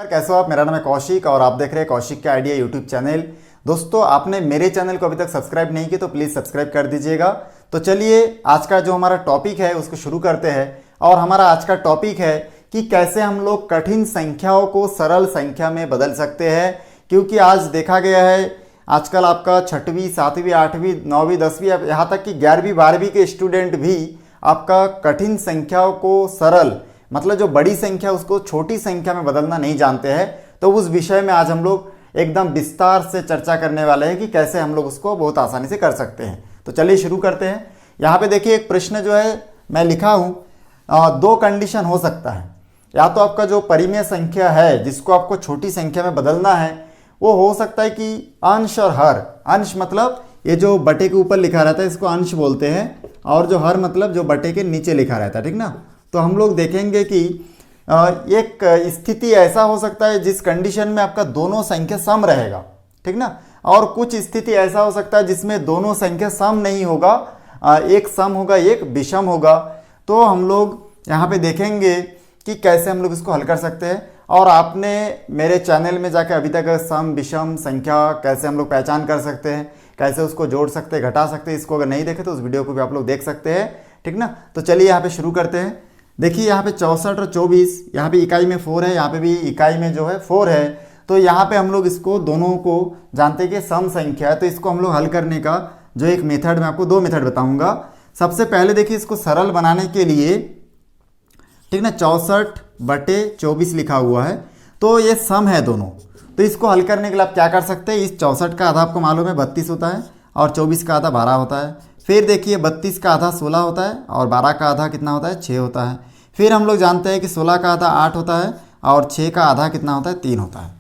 कैसे हो आप। मेरा नाम है कौशिक और आप देख रहे हैं कौशिक के आइडिया यूट्यूब चैनल। दोस्तों, आपने मेरे चैनल को अभी तक सब्सक्राइब नहीं किया तो प्लीज़ सब्सक्राइब कर दीजिएगा। तो चलिए आज का जो हमारा टॉपिक है उसको शुरू करते हैं। और हमारा आज का टॉपिक है कि कैसे हम लोग कठिन संख्याओं को सरल संख्या में बदल सकते हैं। क्योंकि आज देखा गया है आजकल आपका 6वीं 7वीं 8वीं 9वीं 10वीं यहाँ तक कि 11वीं 12वीं के स्टूडेंट भी आपका कठिन संख्याओं को सरल मतलब जो बड़ी संख्या उसको छोटी संख्या में बदलना नहीं जानते हैं। तो उस विषय में आज हम लोग एकदम विस्तार से चर्चा करने वाले हैं कि कैसे हम लोग उसको बहुत आसानी से कर सकते हैं। तो चलिए शुरू करते हैं। यहाँ पे देखिए एक प्रश्न जो है मैं लिखा हूँ, दो कंडीशन हो सकता है। या तो आपका जो परिमेय संख्या है जिसको आपको छोटी संख्या में बदलना है वो हो सकता है कि अंश और हर। अंश मतलब ये जो बटे के ऊपर लिखा रहता है इसको अंश बोलते हैं, और जो हर मतलब जो बटे के नीचे लिखा रहता है, ठीक ना। तो हम लोग देखेंगे कि एक स्थिति ऐसा हो सकता है जिस कंडीशन में आपका दोनों संख्या सम रहेगा, ठीक ना। और कुछ स्थिति ऐसा हो सकता है जिसमें दोनों संख्या सम नहीं होगा, एक सम होगा एक विषम होगा। तो हम लोग यहाँ पे देखेंगे कि कैसे हम लोग इसको हल कर सकते हैं। और आपने मेरे चैनल में जाकर अभी तक सम विषम संख्या कैसे हम लोग पहचान कर सकते हैं, कैसे उसको जोड़ सकते हैं घटा सकते हैं, इसको अगर नहीं देखे तो उस वीडियो को भी आप लोग देख सकते हैं, ठीक ना। तो चलिए यहाँ पे शुरू करते हैं। देखिए यहाँ पे 64 और 24, यहाँ पे इकाई में 4 है, यहाँ पे भी इकाई में जो है 4 है। तो यहाँ पे हम लोग इसको दोनों को जानते हैं कि सम संख्या है। तो इसको हम लोग हल करने का जो एक मेथड, मैं आपको दो मेथड बताऊंगा। सबसे पहले देखिए इसको सरल बनाने के लिए, ठीक ना, 64/24 लिखा हुआ है। तो ये सम है दोनों। तो इसको हल करने के लिए आप क्या कर सकते हैं, इस 64 का आधा आपको मालूम है 32 होता है और 24 का आधा 12 होता है। फिर देखिए 32 का आधा 16 होता है और 12 का आधा कितना होता है 6 होता है। फिर हम लोग जानते हैं कि 16 का आधा 8 होता है और 6 का आधा कितना होता है 3 होता है।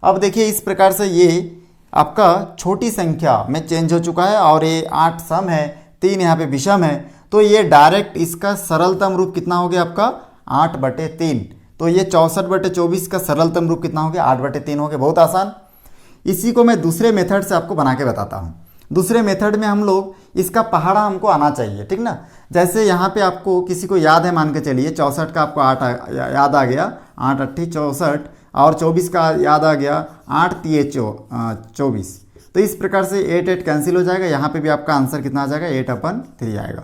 अब देखिए इस प्रकार से ये आपका छोटी संख्या में चेंज हो चुका है और ये 8 सम है, 3 यहाँ पे विषम है। तो ये डायरेक्ट इसका सरलतम रूप कितना हो गया आपका 8/3। तो ये 64/24 का सरलतम रूप कितना हो गया 8/3 हो गया। बहुत आसान। इसी को मैं दूसरे मेथड से आपको बना के बताता हूँ। दूसरे मेथड में हम लोग इसका पहाड़ा हमको आना चाहिए, ठीक ना। जैसे यहाँ पे आपको किसी को याद है, मान के चलिए 64 का आपको 8 याद आ गया, 8 8 64, और 24 का याद आ गया 8 3 24। तो इस प्रकार से 8 8 कैंसिल हो जाएगा। यहाँ पे भी आपका आंसर कितना आ जाएगा 8/3 आएगा।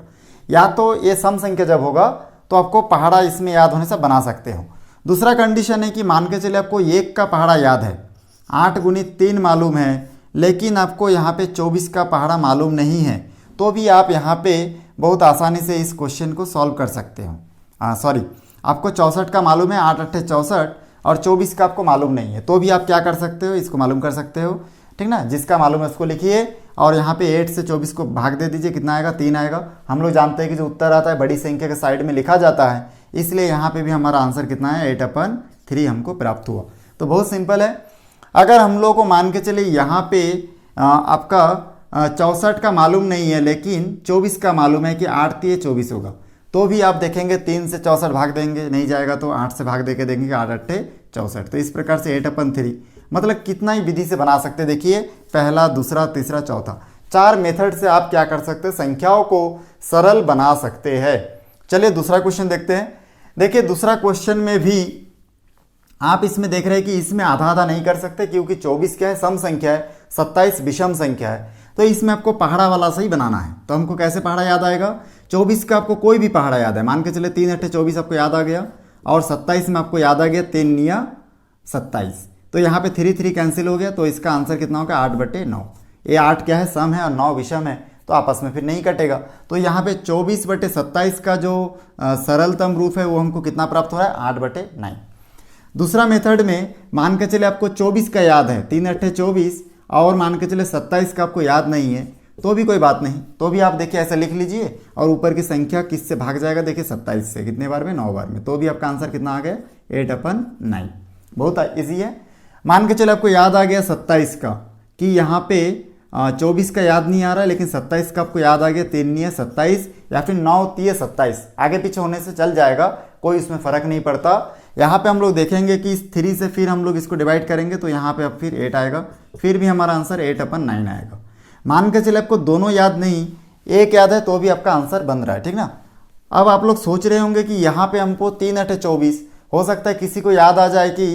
या तो ये सम संख्या जब होगा तो आपको पहाड़ा इसमें याद होने से बना सकते हो। दूसरा कंडीशन है कि मान के चलिए आपको 1 का पहाड़ा याद है, 8 × 3 मालूम है, लेकिन आपको यहाँ पे 24 का पहाड़ा मालूम नहीं है। तो भी आप यहाँ पे बहुत आसानी से इस क्वेश्चन को सॉल्व कर सकते हो। आपको 64 का मालूम है, 8 8 64, और 24 का आपको मालूम नहीं है। तो भी आप क्या कर सकते हो, इसको मालूम कर सकते हो, ठीक ना। जिसका मालूम है उसको लिखिए और यहाँ पे 8 से 24 को भाग दे दीजिए, कितना आएगा 3 आएगा। हम लोग जानते हैं कि जो उत्तर आता है बड़ी संख्या के साइड में लिखा जाता है, इसलिए यहाँ पे भी हमारा आंसर कितना है 8/3 हमको प्राप्त हुआ। तो बहुत सिंपल है। अगर हम लोग को मान के चलिए यहाँ पे आपका 64 का मालूम नहीं है लेकिन 24 का मालूम है कि 8 3 24 होगा, तो भी आप देखेंगे 3 से 64 भाग देंगे, नहीं जाएगा तो 8 से भाग दे के देंगे 8 8 64। तो इस प्रकार से 8/3 मतलब कितना ही विधि से बना सकते हैं। देखिए पहला, दूसरा, तीसरा, चौथा, 4 मेथड से आप क्या कर सकते हैं, संख्याओं को सरल बना सकते हैं। चलिए दूसरा क्वेश्चन देखते हैं। देखिए दूसरा क्वेश्चन में भी आप इसमें देख रहे हैं कि इसमें आधा आधा नहीं कर सकते क्योंकि 24 क्या है सम संख्या है, 27 विषम संख्या है। तो इसमें आपको पहाड़ा वाला सही बनाना है। तो हमको कैसे पहाड़ा याद आएगा, 24 का आपको कोई भी पहाड़ा याद है, मान के चले 3 8 24 आपको याद आ गया, और 27 में आपको याद आ गया 3 9 27। तो यहाँ पे 3 3 कैंसिल हो गया। तो इसका आंसर कितना होगा 8/9। ये 8 क्या है सम है और 9 विषम है, तो आपस में फिर नहीं कटेगा। तो यहाँ पे 24/27 का जो सरलतम रूप है वो हमको कितना प्राप्त हो रहा है 8/9। दूसरा मेथड में मान के चले आपको 24 का याद है, 3 8 24, और मान के चले 27 का आपको याद नहीं है, तो भी कोई बात नहीं। तो भी आप देखिए ऐसा लिख लीजिए और ऊपर की संख्या किससे भाग जाएगा, देखिए 27 से, कितने बार में 9 बार में। तो भी आपका आंसर कितना आ गया 8/9। बहुत ईजी है। मान के चले आपको याद आ गया 27 का कि यहाँ पे 24 का याद नहीं आ रहा है लेकिन 27 का आपको याद आ गया, 3 9 27 या फिर 9 3 27, आगे पीछे होने से चल जाएगा, कोई इसमें फ़र्क नहीं पड़ता। यहाँ पे हम लोग देखेंगे कि इस 3 से फिर हम लोग इसको डिवाइड करेंगे तो यहाँ पे अब फिर 8 आएगा, फिर भी हमारा आंसर 8/9 आएगा। मान के चले आपको दोनों याद नहीं, एक याद है तो भी आपका आंसर बन रहा है, ठीक ना। अब आप लोग सोच रहे होंगे कि यहाँ पे हमको 3 अठे 24, हो सकता है किसी को याद आ जाए कि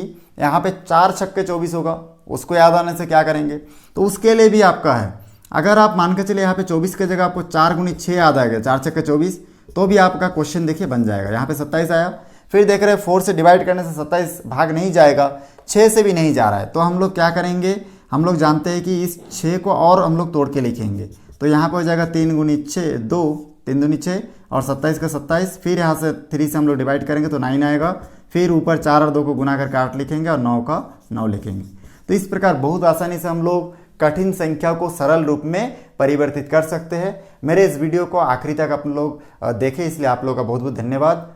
यहाँ पे 4 छक्के 24 होगा, उसको याद आने से क्या करेंगे, तो उसके लिए भी आपका है। अगर आप मान के चलिए यहाँ पे 24 की जगह आपको 4 गुनी 6 याद आ गया, 4 छक्के 24, तो भी आपका क्वेश्चन देखिए बन जाएगा। यहाँ पे 27 आया, फिर देख रहे हैं 4 से डिवाइड करने से 27 भाग नहीं जाएगा, 6 से भी नहीं जा रहा है, तो हम लोग क्या करेंगे, हम लोग जानते हैं कि इस 6 को और हम लोग तोड़ के लिखेंगे। तो यहाँ पर हो जाएगा 3 गुनी 6 2, 3 दूनी 6 और 27 का 27, फिर यहाँ से 3 से हम लोग डिवाइड करेंगे तो 9 आएगा, फिर ऊपर 4 और 2 को गुना करके 8 लिखेंगे और 9 का 9 लिखेंगे। तो इस प्रकार बहुत आसानी से हम लोग कठिन संख्या को सरल रूप में परिवर्तित कर सकते हैं। मेरे इस वीडियो को आखिरी तक आप लोग देखें, इसलिए आप लोगों का बहुत बहुत धन्यवाद।